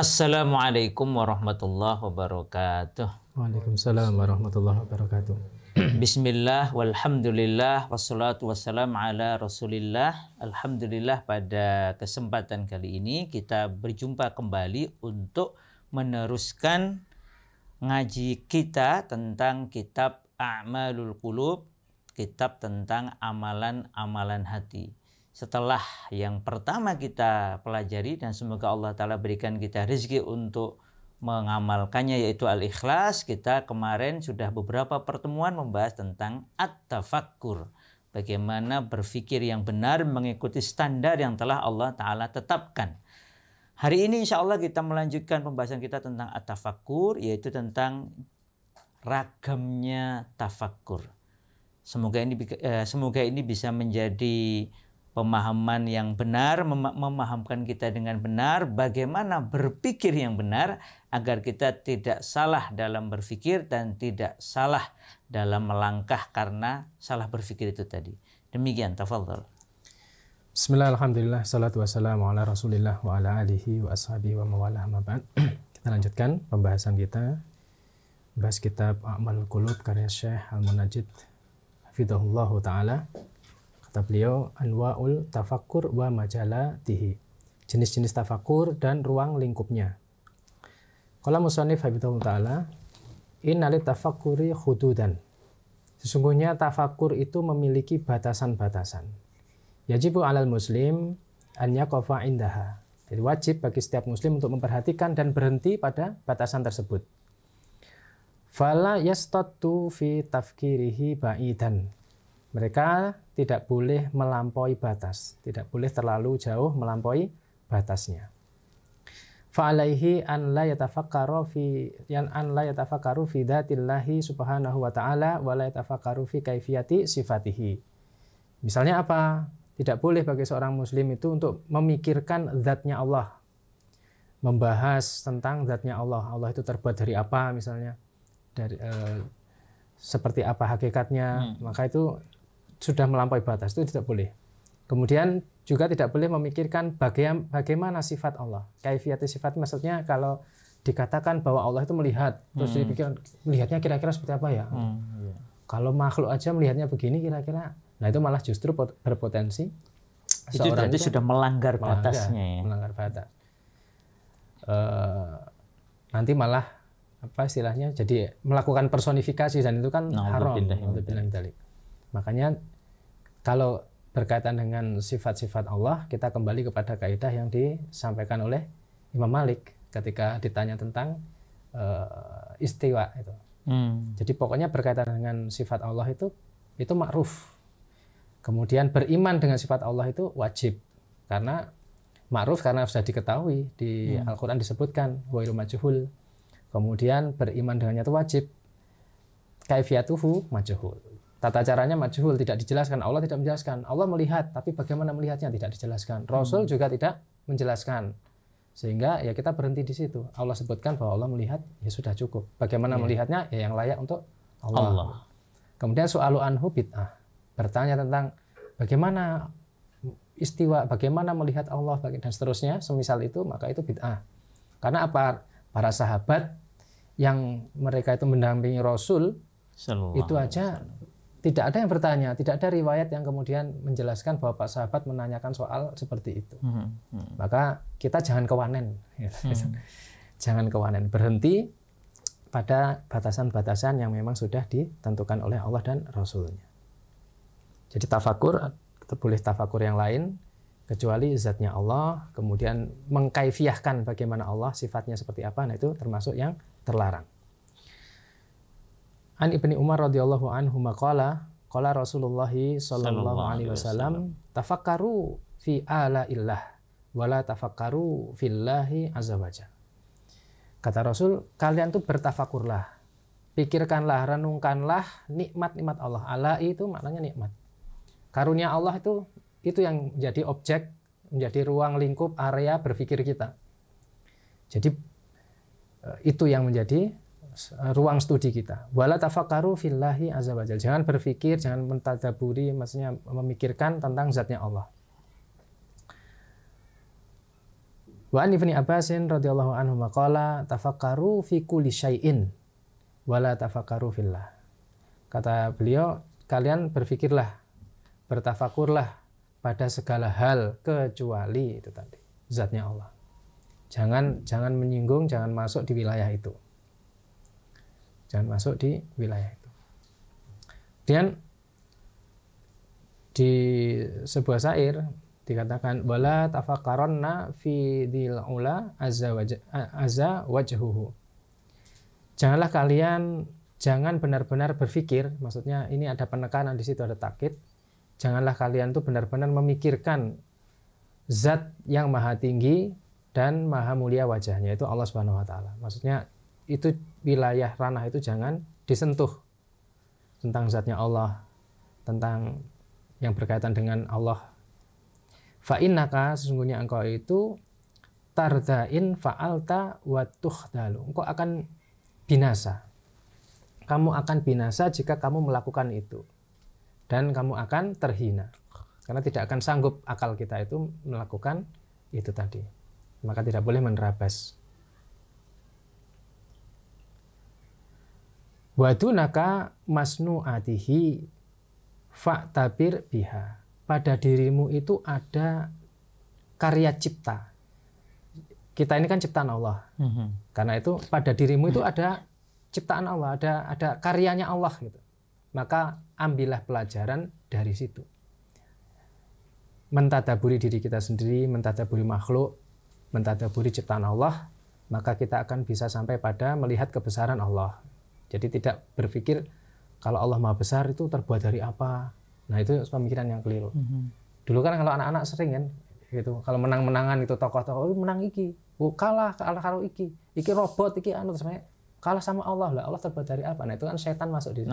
Assalamualaikum warahmatullahi wabarakatuh. Waalaikumsalam warahmatullahi wabarakatuh. Bismillah, walhamdulillah, wassalatu wassalam ala rasulillah. Alhamdulillah, pada kesempatan kali ini kita berjumpa kembali untuk meneruskan ngaji kita tentang kitab A'malul Qulub, kitab tentang amalan-amalan hati. Setelah yang pertama kita pelajari, dan semoga Allah Ta'ala berikan kita rezeki untuk mengamalkannya, yaitu al-ikhlas. Kita kemarin sudah beberapa pertemuan membahas tentang at-tafakkur, bagaimana berpikir yang benar mengikuti standar yang telah Allah Ta'ala tetapkan. Hari ini insya Allah kita melanjutkan pembahasan kita tentang at-tafakkur, yaitu tentang ragamnya tafakkur. Semoga ini bisa menjadi pemahaman yang benar, memahamkan kita dengan benar bagaimana berpikir yang benar, agar kita tidak salah dalam berpikir dan tidak salah dalam melangkah karena salah berpikir itu tadi. Demikian, tafadhol. Bismillah, alhamdulillah, salatu wassalamu ala rasulillah wa ala alihi wa ashabihi wa mawalah mabad. Kita lanjutkan pembahasan kita, bahas kitab A'malul Qulub karya Syekh Al-Munajjid hafidhahullahu ta'ala. Kata beliau, anwa'ul tafakkur wa majalatihi, jenis-jenis tafakur dan ruang lingkupnya. Qala musannif hafidhahullahu ta'ala, innalit tafakkuri khududan, sesungguhnya tafakur itu memiliki batasan-batasan. Yajibu alal muslim an yaqafa indaha, jadi wajib bagi setiap muslim untuk memperhatikan dan berhenti pada batasan tersebut. Fala yastatu fi tafkirihi ba'idan, mereka tidak boleh melampaui batas, tidak boleh terlalu jauh melampaui batasnya. Fa'alaihi an la yatafakkaru fi dzatillahi subhanahu wa ta'ala wa la yatafakkaru fi kaifiyati sifatihi. Misalnya apa? Tidak boleh bagi seorang muslim itu untuk memikirkan zatnya Allah, membahas tentang zatnya Allah. Allah itu terbuat dari apa misalnya, dari seperti apa hakikatnya, maka itu sudah melampaui batas, itu tidak boleh. Kemudian juga tidak boleh memikirkan bagaimana sifat Allah. Kaifiyati sifat maksudnya kalau dikatakan bahwa Allah itu melihat, terus dipikir melihatnya kira-kira seperti apa ya. Kalau makhluk aja melihatnya begini kira-kira, nah itu malah justru berpotensi itu berarti sudah melanggar batasnya ya. Melanggar batas. Nanti malah apa istilahnya, jadi melakukan personifikasi, dan itu kan haram. Makanya kalau berkaitan dengan sifat-sifat Allah, kita kembali kepada kaidah yang disampaikan oleh Imam Malik ketika ditanya tentang istiwa itu. Jadi pokoknya berkaitan dengan sifat Allah itu ma'ruf. Kemudian beriman dengan sifat Allah itu wajib, karena ma'ruf karena sudah diketahui di Al-Quran disebutkan ghairu majhul. Kemudian beriman dengannya itu wajib. Kaifiyatuhu majhul, tata caranya majhul, tidak dijelaskan. Allah tidak menjelaskan. Allah melihat, tapi bagaimana melihatnya tidak dijelaskan. Rasul juga tidak menjelaskan. Sehingga ya kita berhenti di situ. Allah sebutkan bahwa Allah melihat, ya sudah cukup. Bagaimana melihatnya, ya yang layak untuk Allah. Kemudian su'alu anhu bid'ah, bertanya tentang bagaimana istiwa, bagaimana melihat Allah, dan seterusnya, semisal itu, maka itu bid'ah. Karena apa? Para sahabat yang mereka itu mendampingi Rasul, itu aja tidak ada yang bertanya, tidak ada riwayat yang kemudian menjelaskan bahwa Pak sahabat menanyakan soal seperti itu. Maka kita jangan kewanen, jangan kewanen, berhenti pada batasan-batasan yang memang sudah ditentukan oleh Allah dan Rasulnya. Jadi tafakur, boleh tafakur yang lain kecuali zatnya Allah, kemudian mengkaifiyahkan bagaimana Allah, sifatnya seperti apa, nah itu termasuk yang terlarang. An Ibni Umar radhiyallahu anhu maqala qala Rasulullah sallallahu alaihi wasallam tafakkaru fi alaillah wala tafakkaru fillahi azza wajalla. Kata Rasul, kalian tuh bertafakurlah, pikirkanlah, renungkanlah nikmat-nikmat Allah. Ala itu maknanya nikmat. Karunia Allah itu yang menjadi objek, menjadi ruang lingkup area berpikir kita. Jadi itu yang menjadi ruang studi kita. Wala tafakkaru fillahi azza wajalla. Jangan berpikir, jangan mentadaburi, maksudnya memikirkan tentang zatnya Allah. Wa an Ibnu Abbasin radhiyallahu anhu maqala tafakkaru fi kulli syai'in wala tafakkaru fillah. Kata beliau, kalian berfikirlah, bertafakurlah pada segala hal kecuali itu tadi, zatnya Allah. Jangan menyinggung, jangan masuk di wilayah itu. Jangan masuk di wilayah itu. Kemudian di sebuah syair dikatakan wala tafakkaronna fi dzil ula azza wajhuhu. Jangan benar-benar berpikir, maksudnya ini ada penekanan di situ, ada takkid. Janganlah kalian tuh benar-benar memikirkan zat yang maha tinggi dan maha mulia wajahnya, itu Allah Subhanahu wa taala. Maksudnya itu wilayah ranah itu jangan disentuh, tentang zatnya Allah, tentang yang berkaitan dengan Allah. Fa innaka, sesungguhnya engkau itu tardain fa'alta wa tukhdalu. Engkau akan binasa. Kamu akan binasa jika kamu melakukan itu. Dan kamu akan terhina. Karena tidak akan sanggup akal kita itu melakukan itu tadi. Maka tidak boleh menerabas. Wadunaka masnu'atihi fa'tabir biha. Pada dirimu itu ada karya cipta. Kita ini kan ciptaan Allah. Karena itu pada dirimu itu ada ciptaan Allah, ada karyanya Allah gitu. Maka ambillah pelajaran dari situ. Mentadaburi diri kita sendiri, mentadaburi makhluk, mentadaburi ciptaan Allah, maka kita akan bisa sampai pada melihat kebesaran Allah. Jadi tidak berpikir kalau Allah Maha Besar itu terbuat dari apa. Nah, itu pemikiran yang keliru. Dulu kan kalau anak-anak sering kan gitu, kalau menang-menangan itu tokoh-tokoh menang iki, kalah kalau iki robot, iki anu sebenarnya kalah sama Allah lah. Allah terbuat dari apa? Nah, itu kan setan masuk di situ.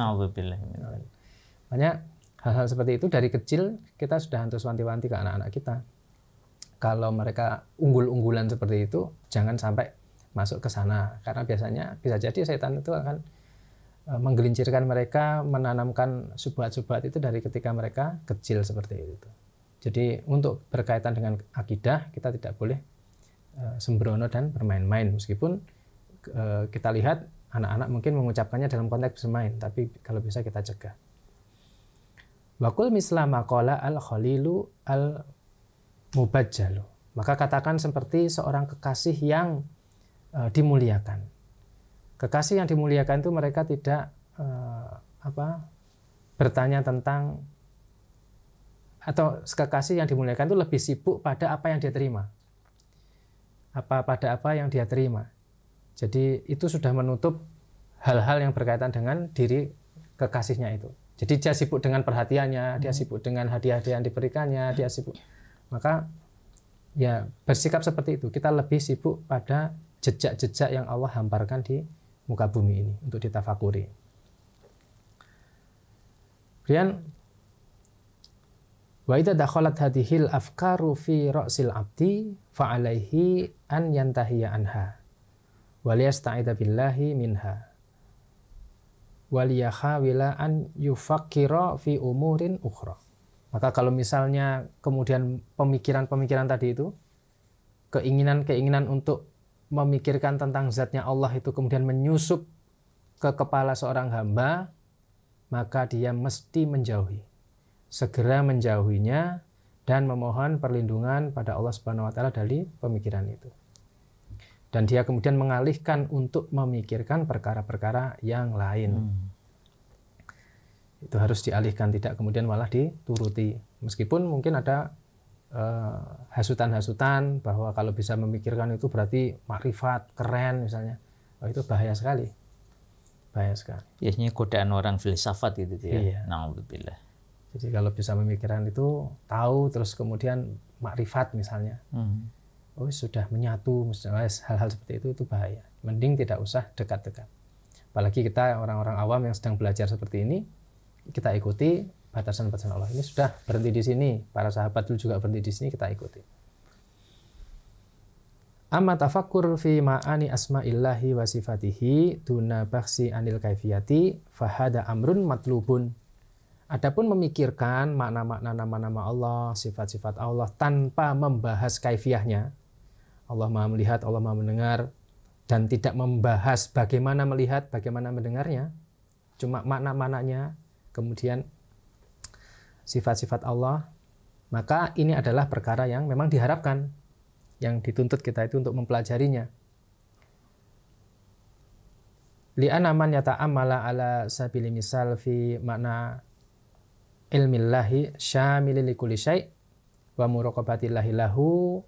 Makanya hal-hal seperti itu dari kecil kita sudah harus wanti-wanti ke anak-anak kita. Kalau mereka unggul-unggulan seperti itu, jangan sampai masuk ke sana, karena biasanya bisa jadi setan itu akan menggelincirkan mereka, menanamkan subhat-subhat itu dari ketika mereka kecil seperti itu. Jadi untuk berkaitan dengan akidah kita tidak boleh sembrono dan bermain-main, meskipun kita lihat anak-anak mungkin mengucapkannya dalam konteks bermain, tapi kalau bisa kita cegah. Waqul misla maqala al-khalilu al-mubajjalu. Maka katakan seperti seorang kekasih yang dimuliakan. Kekasih yang dimuliakan itu mereka tidak bertanya tentang, atau kekasih yang dimuliakan itu lebih sibuk pada apa yang dia terima. Pada apa yang dia terima. Jadi itu sudah menutup hal-hal yang berkaitan dengan diri kekasihnya itu. Jadi dia sibuk dengan perhatiannya, dia sibuk dengan hadiah-hadiah yang diberikannya, dia sibuk. Maka ya bersikap seperti itu. Kita lebih sibuk pada jejak-jejak yang Allah hamparkan di muka bumi ini untuk ditafakuri. Kemudian wa idza dakhalat hadhil afkaru fi ra'sil abdi fa alaihi an yantahiya anha wa liyasta'idza billahi minha wa liyahawila an yufakkira fi umurin ukhra. Maka kalau misalnya kemudian pemikiran-pemikiran tadi itu, keinginan-keinginan untuk memikirkan tentang zatnya Allah itu kemudian menyusup ke kepala seorang hamba, maka dia mesti menjauhi. Segera menjauhinya dan memohon perlindungan pada Allah Subhanahu wa taala dari pemikiran itu. Dan dia kemudian mengalihkan untuk memikirkan perkara-perkara yang lain. Itu harus dialihkan, tidak kemudian malah dituruti. Meskipun mungkin ada hasutan-hasutan bahwa kalau bisa memikirkan itu berarti makrifat, keren misalnya. Oh, itu bahaya sekali. Bahaya sekali. Biasanya godaan orang filsafat gitu ya. Iya. Na'udzubillah. Jadi kalau bisa memikirkan itu, tahu terus kemudian makrifat misalnya. Oh, sudah menyatu, misalnya hal-hal seperti itu bahaya. Mending tidak usah dekat-dekat. Apalagi kita orang-orang awam yang sedang belajar seperti ini, kita ikuti batasan-batasan Allah. Ini sudah berhenti di sini. Para sahabat dulu juga berhenti di sini, kita ikuti. Amma tafakkur fi ma'ani asma'illahi wa sifatihi duna bakhsi anil kaifiyati fahada amrun matlubun. Adapun memikirkan makna-makna nama-nama Allah, sifat-sifat Allah tanpa membahas kaifiyahnya, Allah Maha melihat, Allah Maha mendengar, dan tidak membahas bagaimana melihat, bagaimana mendengarnya, cuma makna-maknanya, kemudian sifat-sifat Allah, maka ini adalah perkara yang memang diharapkan, yang dituntut kita itu untuk mempelajarinya. Li'anna man yata'ammala ala sabili misal fi makna ilmillahi syamili likulli syai' wa muraqabatillahi lahu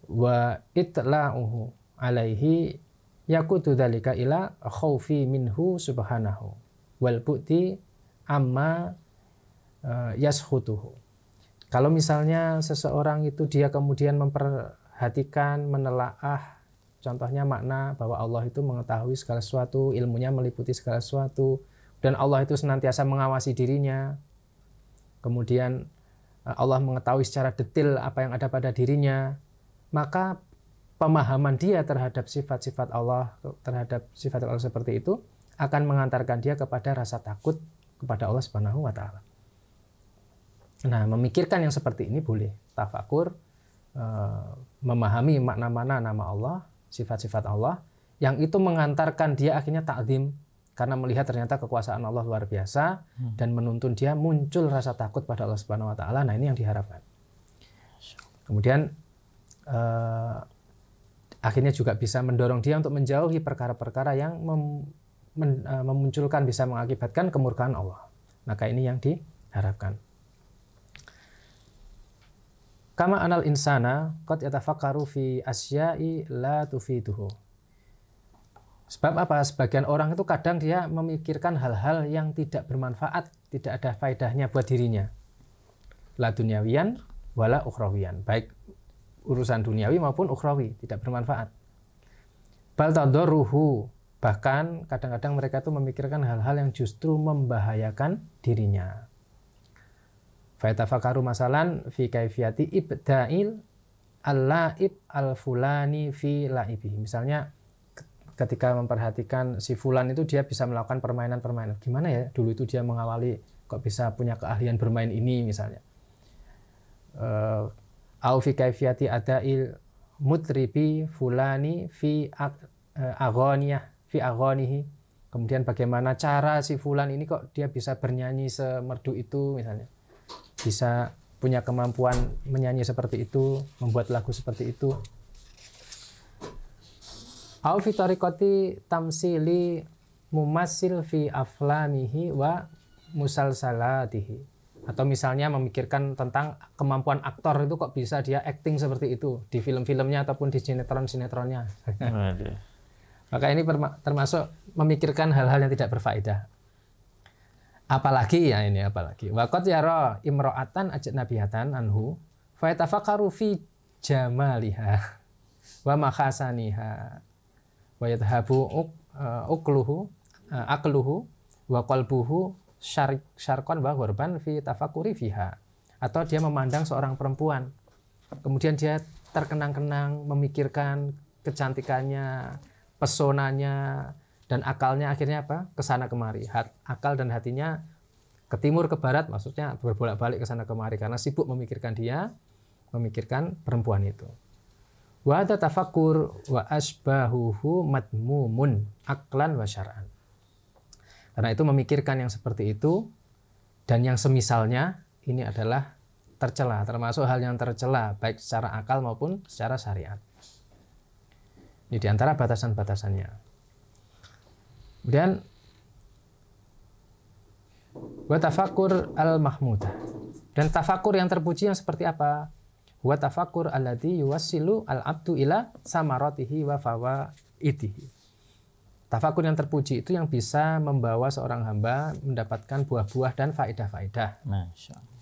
wa itla'uhu alaihi yakutu dzalika ila khaufi minhu subhanahu wal bu'ti amma yashutuhu. Kalau misalnya seseorang itu dia kemudian memperhatikan, menelaah, contohnya makna bahwa Allah itu mengetahui segala sesuatu, ilmunya meliputi segala sesuatu, dan Allah itu senantiasa mengawasi dirinya. Kemudian Allah mengetahui secara detail apa yang ada pada dirinya. Maka pemahaman dia terhadap sifat-sifat Allah, terhadap sifat Allah seperti itu, akan mengantarkan dia kepada rasa takut kepada Allah Subhanahu wa Ta'ala. Nah, memikirkan yang seperti ini boleh. Tafakur, memahami makna-makna nama Allah, sifat-sifat Allah, yang itu mengantarkan dia akhirnya ta'zim, karena melihat ternyata kekuasaan Allah luar biasa, dan menuntun dia muncul rasa takut pada Allah Subhanahu wa Ta'ala. Nah, ini yang diharapkan. Kemudian akhirnya juga bisa mendorong dia untuk menjauhi perkara-perkara yang memunculkan, bisa mengakibatkan kemurkaan Allah. Maka ini yang diharapkan. Kama anal insana qad yatafakkaru fi asya'i la tufiduhu. Sebab apa? Sebagian orang itu kadang dia memikirkan hal-hal yang tidak bermanfaat, tidak ada faedahnya buat dirinya. La dunyawiyan wala ukhrawiyan. Baik urusan duniawi maupun ukhrawi, tidak bermanfaat. Bal tadurruhu. Bahkan kadang-kadang mereka itu memikirkan hal-hal yang justru membahayakan dirinya. Fa'tafakaru masalan fi kaifiyati ibda'il al-la'ib al-fulani fi la'ibihi. Misalnya ketika memperhatikan si fulan itu dia bisa melakukan permainan-permainan. Gimana ya dulu itu dia mengawali kok bisa punya keahlian bermain ini misalnya. Au fi kaifiyati ada'il mutribi fulani fi aghaniyah fi aghanihi. Kemudian bagaimana cara si fulan ini kok dia bisa bernyanyi semerdu itu misalnya. Bisa punya kemampuan menyanyi seperti itu, membuat lagu seperti itu. Au fi tariqati tamsili mumassil fi aflamihi wa musalsalatihi. Atau misalnya memikirkan tentang kemampuan aktor itu kok bisa dia acting seperti itu di film-filmnya ataupun di sinetron-sinetronnya. Maka ini termasuk memikirkan hal-hal yang tidak berfaedah. Apalagi waqad yara imra'atan ajnabiyatan anhu fa yatafakkaru fi jamaliha wa makhasaniha wa yadhabu aqluhu wa qalbuhu syarqan wa ghurban fi tafakkuri fiha. Atau dia memandang seorang perempuan, kemudian dia terkenang-kenang memikirkan kecantikannya, pesonanya, dan akalnya akhirnya apa? Kesana kemari. Akal dan hatinya ke timur ke barat, maksudnya berbolak-balik kesana kemari karena sibuk memikirkan dia, memikirkan perempuan itu. Wa tafakkur wa asbahuhu madmumun aklan wa syar'an. Karena itu memikirkan yang seperti itu dan yang semisalnya ini adalah tercela, termasuk hal yang tercela baik secara akal maupun secara syariat. Ini diantara batasan-batasannya. Kemudian wa tafakkur al-mahmudah. Dan tafakur yang terpuji yang seperti apa? Wa tafakkur alladhi yuwassilu al-abdu ila samaratihi wa fawaidihi. Tafakur yang terpuji itu yang bisa membawa seorang hamba mendapatkan buah-buah dan faedah-faedah. Masya Allah.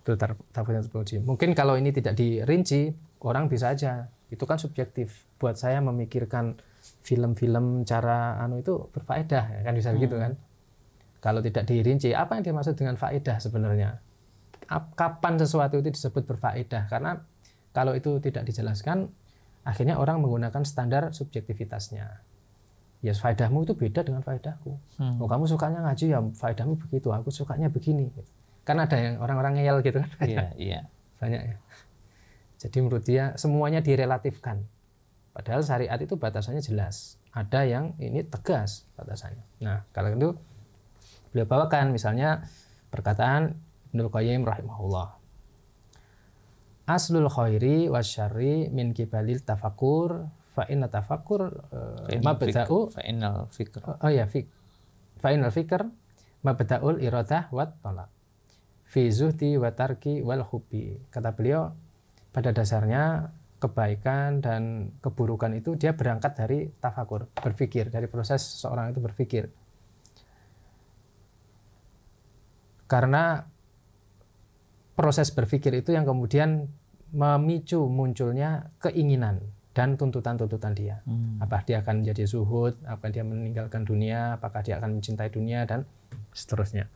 Itu tafakur yang terpuji. Mungkin kalau ini tidak dirinci, orang bisa aja. Itu kan subjektif. Buat saya memikirkan film-film cara itu berfaedah, kan bisa begitu kan? Kalau tidak dirinci, apa yang dimaksud dengan faedah sebenarnya? Kapan sesuatu itu disebut berfaedah? Karena kalau itu tidak dijelaskan, akhirnya orang menggunakan standar subjektivitasnya. Ya, faedahmu itu beda dengan faedahku. Oh, kamu sukanya ngaji ya faedahmu begitu, aku sukanya begini. Kan ada yang orang-orang ngeyel gitu kan? Iya, iya. Banyak ya. Jadi menurut dia semuanya direlatifkan. Padahal syariat itu batasannya jelas. Ada yang ini tegas batasannya. Nah, kalau itu beliau bawakan misalnya perkataan Ibnul Qayyim rahimahullah. Aslul khairi wasyarri min kibalil tafakkur fa inna tafakkur mabda'u fa innal fikr. Fa innal fikr mabda'ul iradah wat talab. Fi zuhdi wa tarki wal hubbi. Kata beliau, pada dasarnya kebaikan dan keburukan itu dia berangkat dari tafakur, berpikir, dari proses seorang itu berpikir. Karena proses berpikir itu yang kemudian memicu munculnya keinginan dan tuntutan-tuntutan dia. Apa dia akan menjadi zuhud, apa dia meninggalkan dunia, apakah dia akan mencintai dunia, dan seterusnya.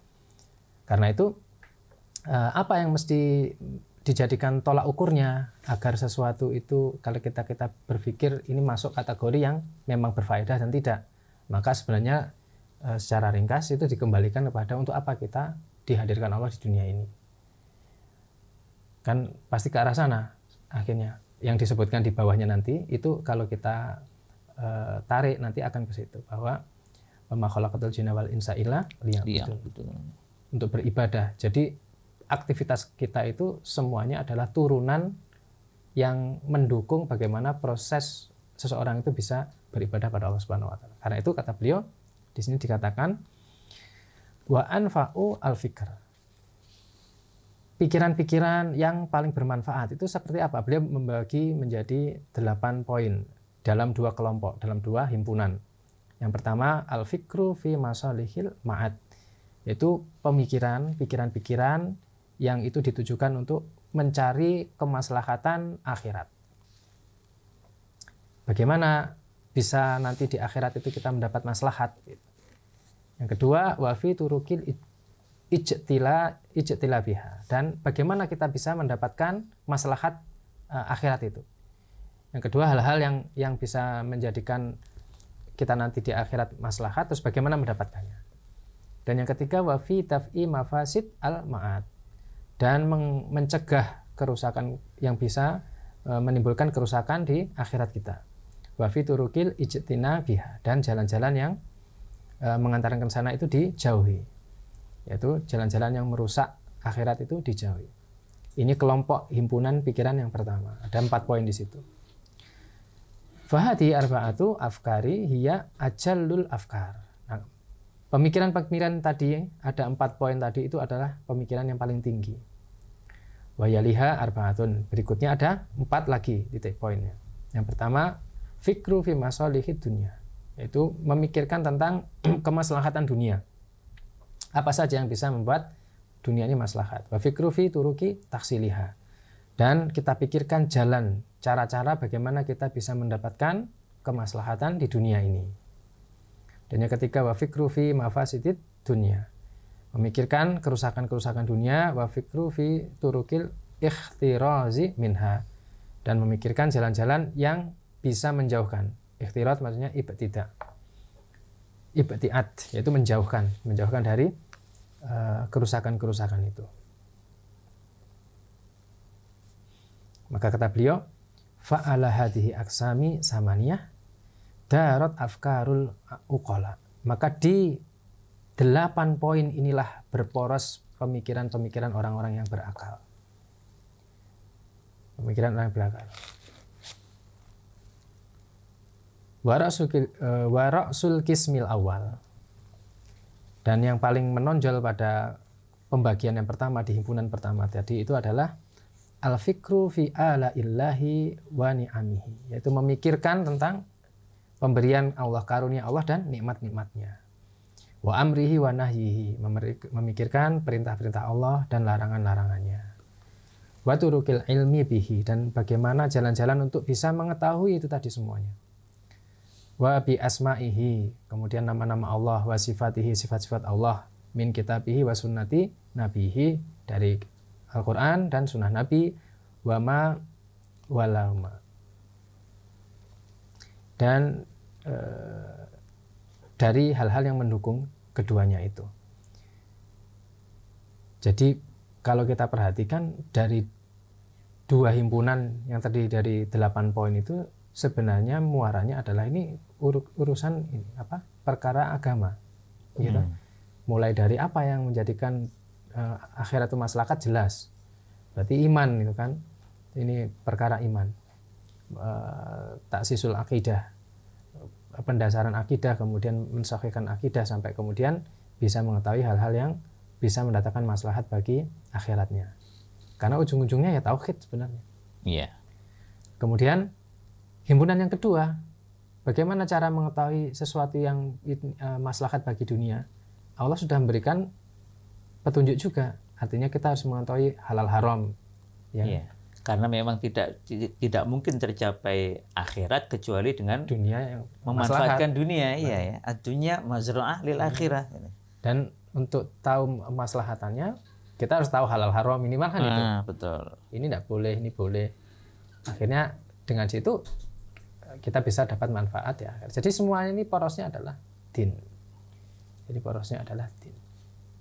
Karena itu, apa yang mesti dijadikan tolak ukurnya agar sesuatu itu kalau kita berpikir ini masuk kategori yang memang berfaedah dan tidak, maka sebenarnya secara ringkas itu dikembalikan kepada untuk apa kita dihadirkan Allah di dunia ini. Kan pasti ke arah sana akhirnya. Yang disebutkan di bawahnya nanti itu kalau kita tarik nanti akan ke situ, bahwa wa ma khalaqatul jinna wal insa illa liya'budun, untuk beribadah. Jadi aktivitas kita itu semuanya adalah turunan yang mendukung bagaimana proses seseorang itu bisa beribadah pada Allah Subhanahu wa taala. Karena itu kata beliau di sini dikatakan wa anfa'u al-fikr. Pikiran-pikiran yang paling bermanfaat itu seperti apa? Beliau membagi menjadi 8 poin dalam 2 kelompok, dalam 2 himpunan. Yang pertama al-fikru fi masalihil ma'ad, yaitu pikiran-pikiran yang itu ditujukan untuk mencari kemaslahatan akhirat. Bagaimana bisa nanti di akhirat itu kita mendapat maslahat. Yang kedua, wa fi turukil ijtila biha, dan bagaimana kita bisa mendapatkan maslahat akhirat itu. Yang kedua, hal-hal yang bisa menjadikan kita nanti di akhirat maslahat, terus bagaimana mendapatkannya. Dan yang ketiga, wa fi taf'i mafasid al-ma'ad, dan mencegah kerusakan yang bisa menimbulkan kerusakan di akhirat kita. Wa fi turukil ijtina biha, dan jalan-jalan yang mengantarkan ke sana itu dijauhi, yaitu jalan-jalan yang merusak akhirat itu dijauhi. Ini kelompok himpunan pikiran yang pertama. Ada 4 poin di situ. Fahadi arba'atu afkari hiya ajallul afkar. Nah, pemikiran-pemikiran tadi, ada 4 poin tadi itu adalah pemikiran yang paling tinggi. Wa yaliha arba'atun. Berikutnya ada 4 lagi titik poinnya. Yang pertama, fikru fi masalihid dunya, yaitu memikirkan tentang kemaslahatan dunia. Apa saja yang bisa membuat dunia ini maslahat. Wa fikru fi turuki taksiliha. Dan kita pikirkan jalan, cara-cara bagaimana kita bisa mendapatkan kemaslahatan di dunia ini. Dan yang ketiga, wa fikru fi mafasidid dunya, memikirkan kerusakan-kerusakan dunia. Wa fikru fi turukil ikhtirazi minha, dan memikirkan jalan-jalan yang bisa menjauhkan. Ikhtirat maksudnya ibtiad, yaitu menjauhkan dari kerusakan-kerusakan itu. Maka kata beliau, fa'ala hadhihi aqsami samaniyah darat afkarul uqala. Maka di 8 poin inilah berporos pemikiran-pemikiran orang-orang yang berakal. Pemikiran orang yang berakal. Wa ra'sul qismil awal. Dan yang paling menonjol pada pembagian yang pertama di himpunan pertama tadi itu adalah al-fikru fi ala'illahi wa ni'amihi, yaitu memikirkan tentang pemberian Allah, karunia Allah dan nikmat-nikmatnya. Wa amrihi wa nahyihi, memikirkan perintah-perintah Allah dan larangan-larangannya. Wa turukil ilmi bihi, dan bagaimana jalan-jalan untuk bisa mengetahui itu tadi semuanya. Wa bi asma'ihi, kemudian nama-nama Allah, wa sifatihi, sifat-sifat Allah, min kitabihi wa sunnati nabihi, dari Al-Quran dan sunnah Nabi, wa ma walahuma, dan dari hal-hal yang mendukung keduanya itu. Jadi kalau kita perhatikan dari dua himpunan yang terdiri dari 8 poin itu sebenarnya muaranya adalah ini urusan ini apa perkara agama gitu. Mulai dari apa yang menjadikan akhirat itu maslahat jelas, berarti iman itu kan, ini perkara iman, taksisul akidah, pendasaran akidah, kemudian mensahihkan akidah sampai kemudian bisa mengetahui hal-hal yang bisa mendatangkan maslahat bagi akhiratnya. Karena ujung-ujungnya ya tauhid sebenarnya. Iya. Kemudian himpunan yang kedua, bagaimana cara mengetahui sesuatu yang maslahat bagi dunia? Allah sudah memberikan petunjuk juga. Artinya kita harus mengetahui halal haram. Ya. Iya. Karena memang tidak mungkin tercapai akhirat kecuali dengan Dunia yang memanfaatkan maslahat. dunia. Iya ya. Ad-dunya mazra'ah lil akhirah. Dan untuk tahu maslahatannya, kita harus tahu halal haram minimal kan itu. Betul. Ini tidak boleh, ini boleh. Akhirnya dengan situ kita bisa dapat manfaat ya. Jadi semua ini porosnya adalah din. Jadi porosnya adalah din.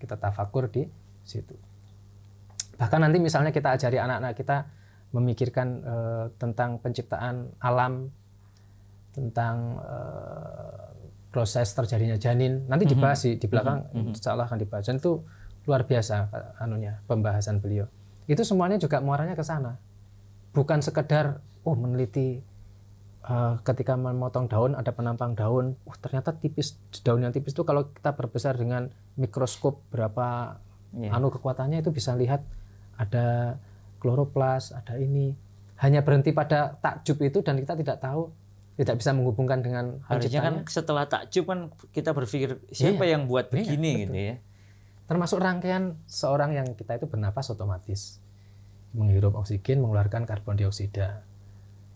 Kita tafakur di situ. Bahkan nanti misalnya kita ajari anak-anak kita memikirkan tentang penciptaan alam, tentang proses terjadinya janin, nanti dibahas di belakang, insya Allah akan dibahas. Dan itu luar biasa pembahasan beliau. Itu semuanya juga muaranya ke sana. Bukan sekedar meneliti ketika memotong daun ada penampang daun, ternyata tipis, daun yang tipis itu kalau kita perbesar dengan mikroskop berapa kekuatannya itu bisa lihat ada kloroplas, ada ini. Hanya berhenti pada takjub itu dan kita tidak tahu, tidak bisa menghubungkan dengan harusnya kan setelah takjub kan kita berpikir siapa yang buat begini gitu ya. Termasuk rangkaian seorang yang kita itu bernapas otomatis, menghirup oksigen, mengeluarkan karbon dioksida.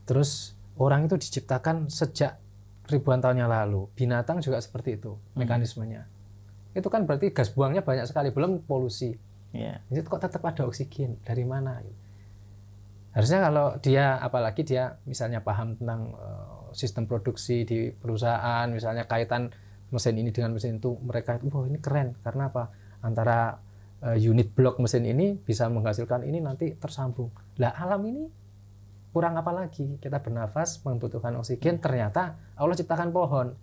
Terus orang itu diciptakan sejak ribuan tahun yang lalu. Binatang juga seperti itu mekanismenya. Itu kan berarti gas buangnya banyak sekali, belum polusi. Itu kok tetap ada oksigen, dari mana? Harusnya kalau dia, apalagi dia misalnya paham tentang sistem produksi di perusahaan, misalnya kaitan mesin ini dengan mesin itu, mereka ini keren karena apa? Antara unit blok mesin ini bisa menghasilkan ini nanti tersambung. Lah alam ini kurang apa lagi? Kita bernafas membutuhkan oksigen, ternyata Allah ciptakan pohon.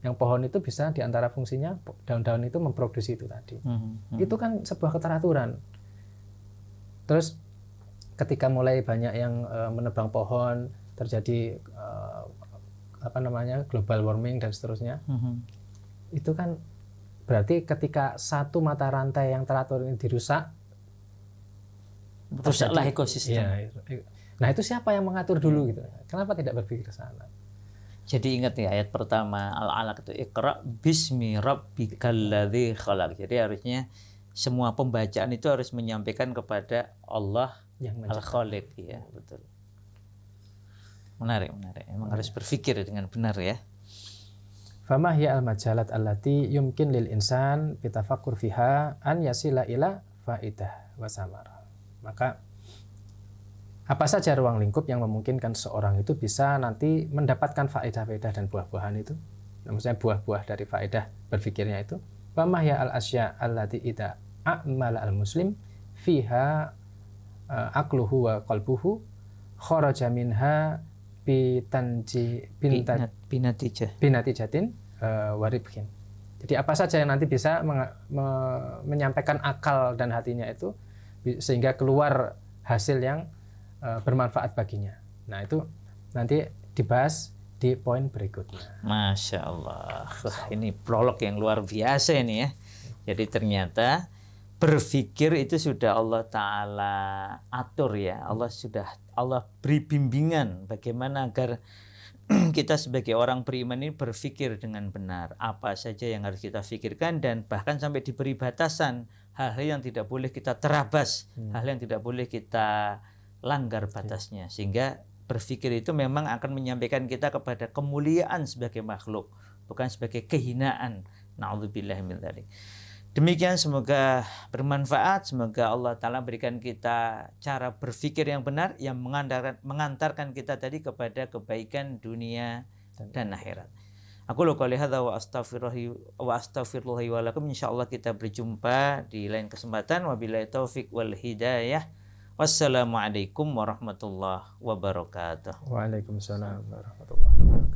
Yang pohon itu bisa diantara fungsinya daun-daun itu memproduksi itu tadi. Itu kan sebuah keteraturan. Terus ketika mulai banyak yang menebang pohon, terjadi global warming dan seterusnya. Itu kan berarti ketika satu mata rantai yang teratur ini dirusak, rusaklah ekosistem. Nah itu siapa yang mengatur dulu gitu? Kenapa tidak berpikir ke sana? Jadi ingat ya ayat pertama Al-Alaq itu Iqra bismi rabbikal ladzi khalaq. Jadi harusnya semua pembacaan itu harus menyampaikan kepada Allah yang Al-Khaliq ya, betul. Menarik. Emang harus berpikir dengan benar ya. Fama hiya al-majalat allati yumkin lil insan bitafakkur fiha an yasila ila faidah wa samara. Maka apa saja ruang lingkup yang memungkinkan seorang itu bisa nanti mendapatkan faedah-faedah dan buah-buahan itu. Maksudnya buah-buah dari faedah berpikirnya itu. Fama hiya al-asya allati ida a'mala al-muslim fiha aqluhu wa qalbuhu kharaja minha binatijatin waribhin. Jadi apa saja yang nanti bisa menyampaikan akal dan hatinya itu sehingga keluar hasil yang bermanfaat baginya. Nah itu nanti dibahas di poin berikutnya. Masya Allah. Ini prolog yang luar biasa ini ya. Jadi ternyata berpikir itu sudah Allah Ta'ala atur ya. Allah beri bimbingan bagaimana agar kita sebagai orang beriman ini berpikir dengan benar. Apa saja yang harus kita pikirkan dan bahkan sampai diberi batasan. Hal-hal yang tidak boleh kita terabas. Hal yang tidak boleh kita langgar batasnya. Sehingga berpikir itu memang akan menyampaikan kita kepada kemuliaan sebagai makhluk. Bukan sebagai kehinaan. Na'udzubillah min dzalik. Demikian semoga bermanfaat, semoga Allah Ta'ala berikan kita cara berpikir yang benar yang mengantarkan kita tadi kepada kebaikan dunia dan akhirat. Aku qouli hadza wa astaghfirullahi wa lakum. Insyaallah kita berjumpa di lain kesempatan. Wabillahi taufik wal hidayah. Wassalamualaikum warahmatullahi wabarakatuh. Waalaikumsalam warahmatullahi wabarakatuh.